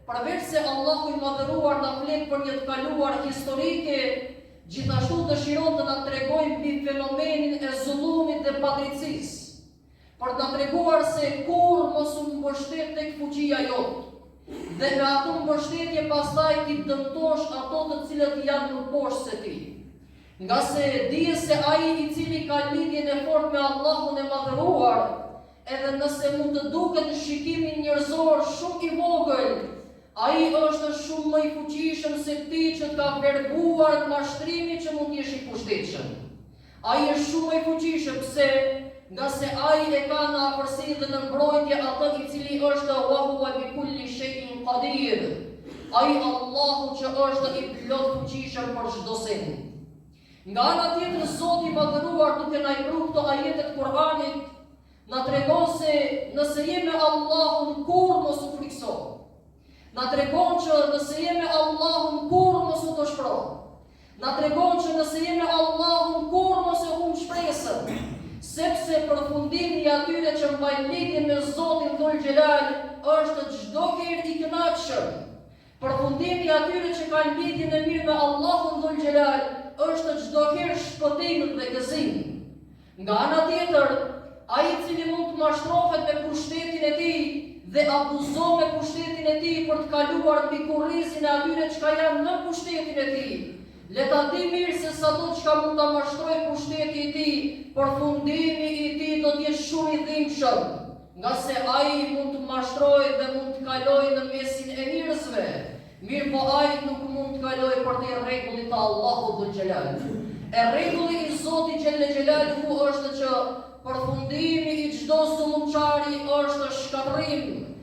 përveç se Allahu i madhëruar na flet për një të kaluar historike, gjithashtu dëshiron të na tregojë mbi fenomenin e zullumit dhe padrejtësisë, për të na treguar se kur mos u mbështet tek fuqia jote, dhe me ato mbështetje pastaj ti dëmtosh ato të cilët janë më poshtë se ti. Nga se dije se ai i cili ka lidhjen e fortë me Allahun e madhëruar, edhe nëse mund të duket në shikimin njerëzor shumë i vogël, ai është shumë më i fuqishëm se ti që ka verbuar të mashtrimi që mund t'jesh i pushtetshëm. Ai është shumë më i fuqishëm pse nga se ai e ka në afërsi dhe në mbrojtje atë i cili është wa huwa bi kulli shay'in qadir. Ai Allahu që është i plot fuqishëm për çdo send. Nga ana tjetër Zoti i madhëruar duke na i bërë këto ajete të Kuranit na tregon se nëse je me Allahun kur mos u frikso. Na tregon që nëse je me Allahun kur mos u dëshpëro. Na tregon që nëse je me Allahun kur mos e humb shpresën, sepse përfundimi i atyre që mbajnë lidhje me Zotin Dhul Xhelal është çdo herë i kënaqshëm. Përfundimi i atyre që kanë lidhjen e mirë me Allahun Dhul Xhelal është çdo herë shpëtim dhe gëzim. Nga ana tjetër, ai i cili mund të mashtrohet me pushtetin e tij dhe abuzon me pushtetin e tij për të kaluar mbi kurrizin e atyre që janë në pushtetin e tij, le ta di mirë se sado çka mund ta mashtrojë pushteti i tij, përfundimi i tij do të jetë shumë i dhimbshëm, nga se ai mund të mashtrojë dhe mund të kalojë në mesin e njerëzve, mirë po ai nuk mund të kalojë përtej rregullit të Allahut Dhul Xhelal. E rregulli i Zotit Xhelle Xhelaluhu është që përfundimi i çdo zullumçari është shkatërrim.